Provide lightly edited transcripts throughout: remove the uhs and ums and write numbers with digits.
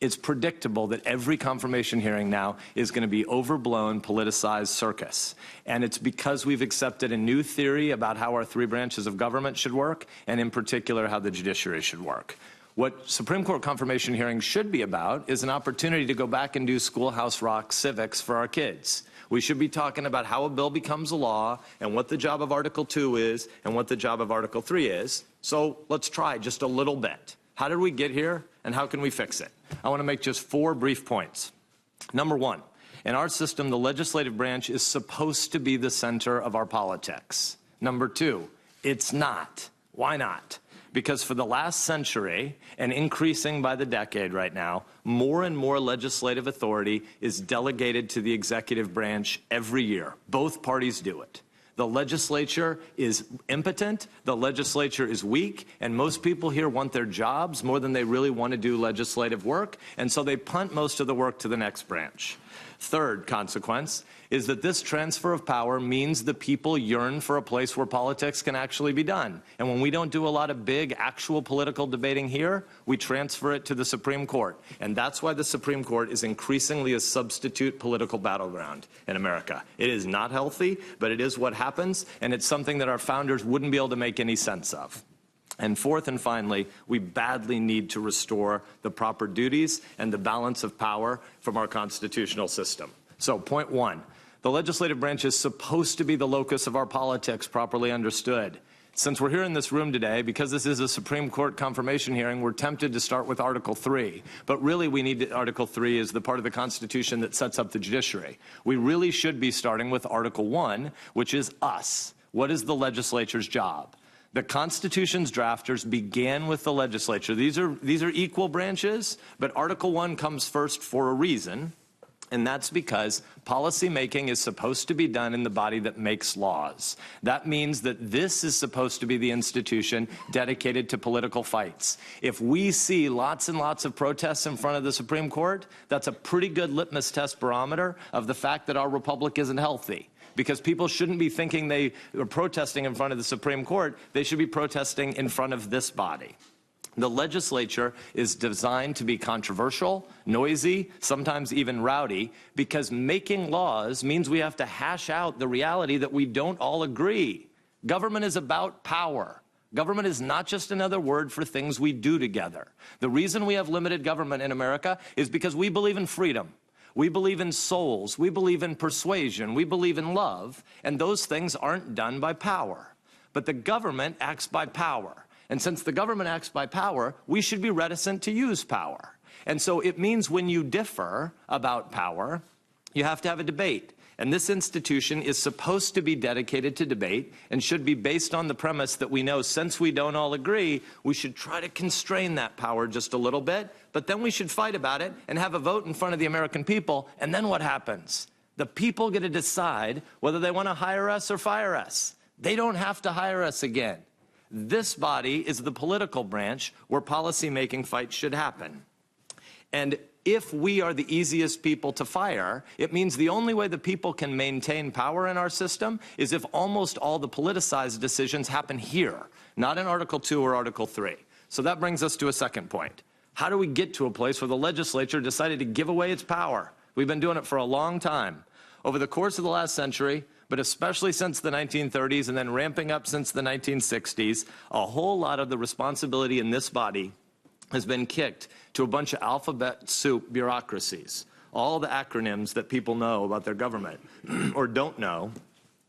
It's predictable that every confirmation hearing now is going to be overblown, politicized circus. And it's because we've accepted a new theory about how our three branches of government should work, and in particular how the judiciary should work. What Supreme Court confirmation hearings should be about is an opportunity to go back and do schoolhouse rock civics for our kids. We should be talking about how a bill becomes a law and what the job of Article 2 is and what the job of Article 3 is. So let's try just a little bit. How did we get here, and how can we fix it? I want to make just 4 brief points. Number 1, in our system, the legislative branch is supposed to be the center of our politics. Number 2, it's not. Why not? Because for the last century, and increasing by the decade right now, more and more legislative authority is delegated to the executive branch every year. Both parties do it. The legislature is impotent, the legislature is weak, and most people here want their jobs more than they really want to do legislative work, and so they punt most of the work to the next branch. Third consequence is that this transfer of power means the people yearn for a place where politics can actually be done. And when we don't do a lot of big, actual political debating here, we transfer it to the Supreme Court. And that's why the Supreme Court is increasingly a substitute political battleground in America. It is not healthy, but it is what happens, and it's something that our founders wouldn't be able to make any sense of. And fourth and finally, we badly need to restore the proper duties and the balance of power from our constitutional system. So, point 1, the legislative branch is supposed to be the locus of our politics, properly understood. Since we're here in this room today, because this is a Supreme Court confirmation hearing, we're tempted to start with Article 3. But really, we need Article 3 is the part of the Constitution that sets up the judiciary. We really should be starting with Article 1, which is us. What is the legislature's job? The Constitution's drafters began with the legislature. These are equal branches, but Article 1 comes first for a reason, and that's because policy making is supposed to be done in the body that makes laws. That means that this is supposed to be the institution dedicated to political fights. If we see lots and lots of protests in front of the Supreme Court, that's a pretty good litmus test barometer of the fact that our republic isn't healthy. Because people shouldn't be thinking they are protesting in front of the Supreme Court. They should be protesting in front of this body. The legislature is designed to be controversial, noisy, sometimes even rowdy, because making laws means we have to hash out the reality that we don't all agree. Government is about power. Government is not just another word for things we do together. The reason we have limited government in America is because we believe in freedom. We believe in souls, we believe in persuasion, we believe in love, and those things aren't done by power. But the government acts by power. And since the government acts by power, we should be reticent to use power. And so it means when you differ about power, you have to have a debate. And this institution is supposed to be dedicated to debate and should be based on the premise that we know since we don't all agree, we should try to constrain that power just a little bit, but then we should fight about it and have a vote in front of the American people. And then what happens? The people get to decide whether they want to hire us or fire us. They don't have to hire us again. This body is the political branch where policymaking fights should happen. And if we are the easiest people to fire, it means the only way the people can maintain power in our system is if almost all the politicized decisions happen here, not in Article 2 or Article 3. So that brings us to a second point. How do we get to a place where the legislature decided to give away its power? We've been doing it for a long time. Over the course of the last century, but especially since the 1930s and then ramping up since the 1960s, a whole lot of the responsibility in this body has been kicked to a bunch of alphabet soup bureaucracies. All the acronyms that people know about their government or don't know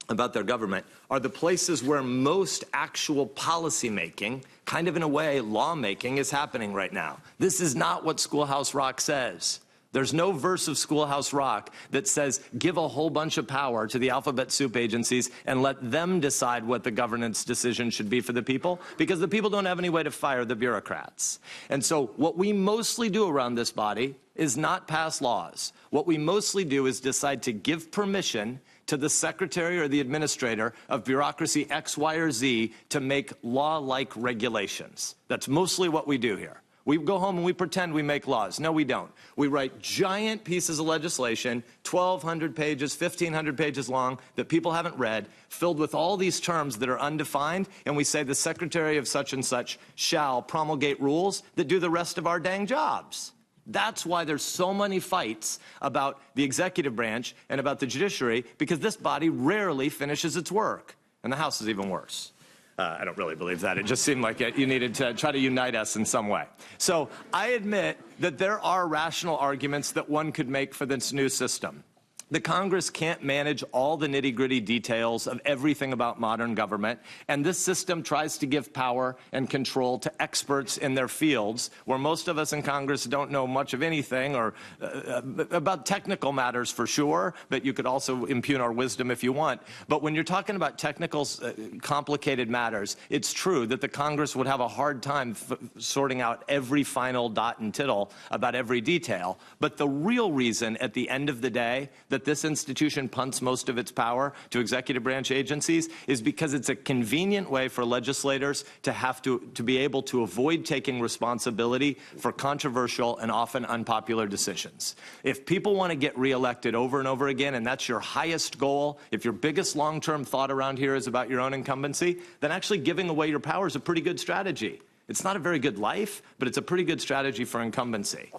about their government are the places where most actual policy making, kind of in a way lawmaking, is happening right now. This is not what Schoolhouse Rock says. There's no verse of Schoolhouse Rock that says give a whole bunch of power to the alphabet soup agencies and let them decide what the governance decision should be for the people, because the people don't have any way to fire the bureaucrats. And so what we mostly do around this body is not pass laws. What we mostly do is decide to give permission to the secretary or the administrator of bureaucracy X, Y, or Z to make law-like regulations. That's mostly what we do here. We go home and we pretend we make laws. No, we don't. We write giant pieces of legislation, 1,200 pages, 1,500 pages long, that people haven't read, filled with all these terms that are undefined, and we say the secretary of such and such shall promulgate rules that do the rest of our dang jobs. That's why there's so many fights about the executive branch and about the judiciary, because this body rarely finishes its work. And the House is even worse. I don't really believe that. It just seemed like you needed to try to unite us in some way. So I admit that there are rational arguments that one could make for this new system. The Congress can't manage all the nitty-gritty details of everything about modern government, and this system tries to give power and control to experts in their fields, where most of us in Congress don't know much of anything, or about technical matters for sure, but you could also impugn our wisdom if you want. But when you're talking about technical, complicated matters, it's true that the Congress would have a hard time sorting out every final dot and tittle about every detail. But the real reason at the end of the day that this institution punts most of its power to executive branch agencies is because it's a convenient way for legislators to have to be able to avoid taking responsibility for controversial and often unpopular decisions. If people want to get reelected over and over again, and that's your highest goal, if your biggest long-term thought around here is about your own incumbency, then actually giving away your power is a pretty good strategy. It's not a very good life, but it's a pretty good strategy for incumbency.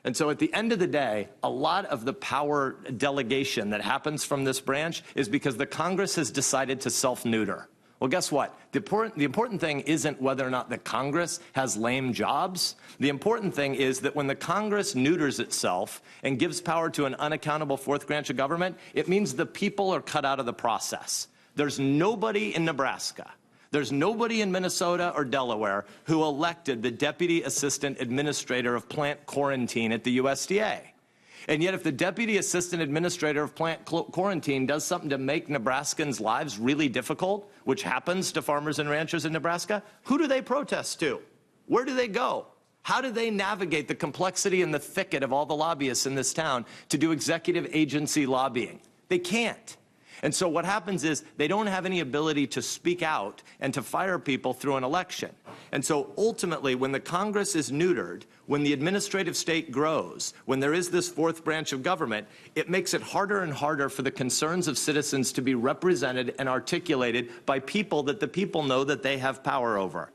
And so at the end of the day, a lot of the power delegation that happens from this branch is because the Congress has decided to self-neuter. Well, guess what? The important thing isn't whether or not the Congress has lame jobs. The important thing is that when the Congress neuters itself and gives power to an unaccountable fourth branch of government, it means the people are cut out of the process. There's nobody in Nebraska, there's nobody in Minnesota or Delaware who elected the Deputy Assistant Administrator of Plant Quarantine at the USDA. And yet if the Deputy Assistant Administrator of Plant Quarantine does something to make Nebraskans' lives really difficult, which happens to farmers and ranchers in Nebraska, who do they protest to? Where do they go? How do they navigate the complexity and the thicket of all the lobbyists in this town to do executive agency lobbying? They can't. And so what happens is they don't have any ability to speak out and to fire people through an election. And so ultimately, when the Congress is neutered, when the administrative state grows, when there is this fourth branch of government, it makes it harder and harder for the concerns of citizens to be represented and articulated by people that the people know that they have power over.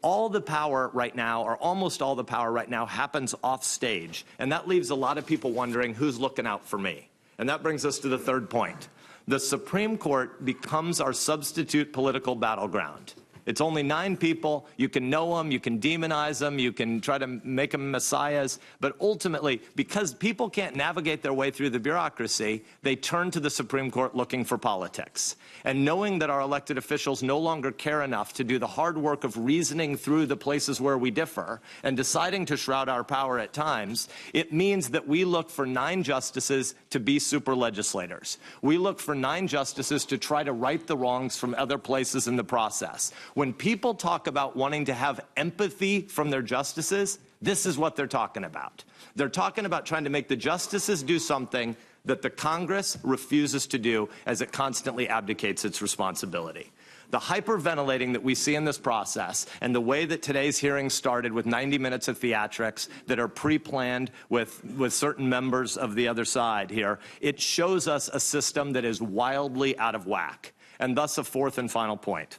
All the power right now, or almost all the power right now, happens off stage. And that leaves a lot of people wondering, who's looking out for me? And that brings us to the third point. The Supreme Court becomes our substitute political battleground. It's only 9 people. You can know them, you can demonize them, you can try to make them messiahs, but ultimately, because people can't navigate their way through the bureaucracy, they turn to the Supreme Court looking for politics. And knowing that our elected officials no longer care enough to do the hard work of reasoning through the places where we differ and deciding to shroud our power at times, it means that we look for 9 justices to be super legislators. We look for 9 justices to try to right the wrongs from other places in the process. When people talk about wanting to have empathy from their justices, this is what they're talking about. They're talking about trying to make the justices do something that the Congress refuses to do as it constantly abdicates its responsibility. The hyperventilating that we see in this process and the way that today's hearing started with 90 minutes of theatrics that are pre-planned with certain members of the other side here, it shows us a system that is wildly out of whack. And thus a fourth and final point.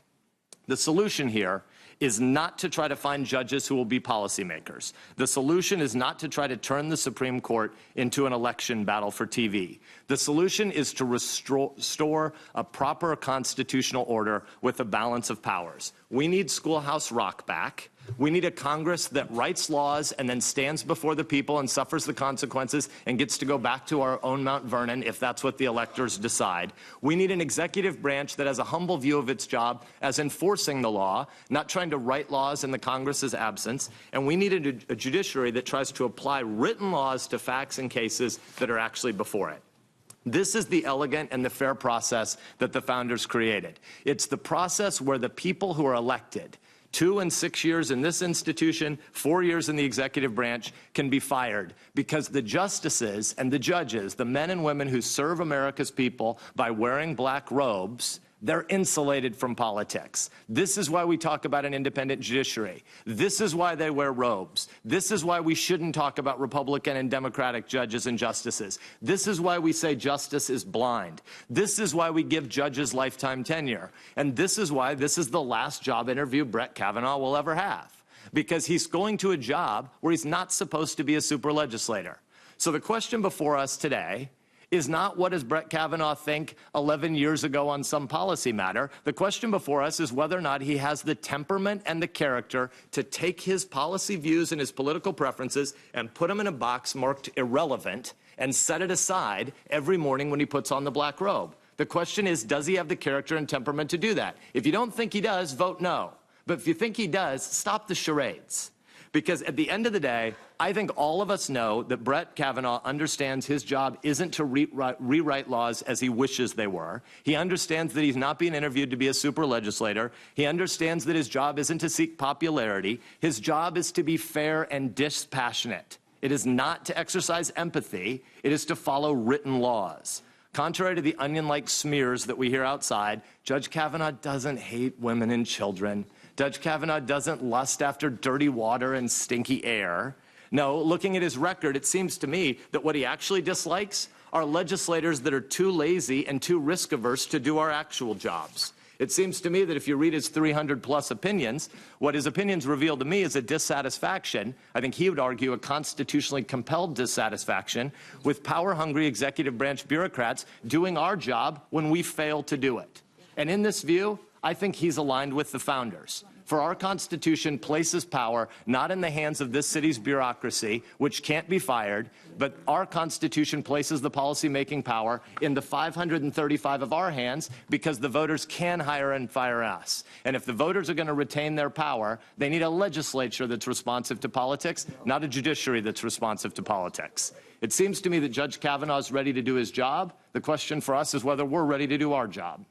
The solution here is not to try to find judges who will be policymakers. The solution is not to try to turn the Supreme Court into an election battle for TV. The solution is to restore a proper constitutional order with a balance of powers. We need Schoolhouse Rock back. We need a Congress that writes laws and then stands before the people and suffers the consequences and gets to go back to our own Mount Vernon if that's what the electors decide. We need an executive branch that has a humble view of its job as enforcing the law, not trying to write laws in the Congress's absence. And we need a judiciary that tries to apply written laws to facts and cases that are actually before it. This is the elegant and the fair process that the founders created. It's the process where the people who are elected, 2 and 6 years in this institution, 4 years in the executive branch, can be fired because the justices and the judges, the men and women who serve America's people by wearing black robes, they're insulated from politics. This is why we talk about an independent judiciary. This is why they wear robes. This is why we shouldn't talk about Republican and Democratic judges and justices. This is why we say justice is blind. This is why we give judges lifetime tenure. And this is why this is the last job interview Brett Kavanaugh will ever have. because he's going to a job where he's not supposed to be a super legislator. So the question before us today is not what does Brett Kavanaugh think 11 years ago on some policy matter. The question before us is whether or not he has the temperament and the character to take his policy views and his political preferences and put them in a box marked irrelevant and set it aside every morning when he puts on the black robe. The question is, does he have the character and temperament to do that? If you don't think he does, vote no. But if you think he does, stop the charades. Because at the end of the day, I think all of us know that Brett Kavanaugh understands his job isn't to rewrite laws as he wishes they were. He understands that he's not being interviewed to be a super legislator. He understands that his job isn't to seek popularity. His job is to be fair and dispassionate. It is not to exercise empathy. It is to follow written laws. Contrary to the onion-like smears that we hear outside, Judge Kavanaugh doesn't hate women and children. Judge Kavanaugh doesn't lust after dirty water and stinky air. No, looking at his record, it seems to me that what he actually dislikes are legislators that are too lazy and too risk-averse to do our actual jobs. It seems to me that if you read his 300-plus opinions, what his opinions reveal to me is a dissatisfaction, I think he would argue a constitutionally compelled dissatisfaction, with power-hungry executive branch bureaucrats doing our job when we fail to do it. And in this view, I think he's aligned with the founders. For our Constitution places power not in the hands of this city's bureaucracy, which can't be fired, but our Constitution places the policy-making power in the 535 of our hands because the voters can hire and fire us. And if the voters are going to retain their power, they need a legislature that's responsive to politics, not a judiciary that's responsive to politics. It seems to me that Judge Kavanaugh is ready to do his job. The question for us is whether we're ready to do our job.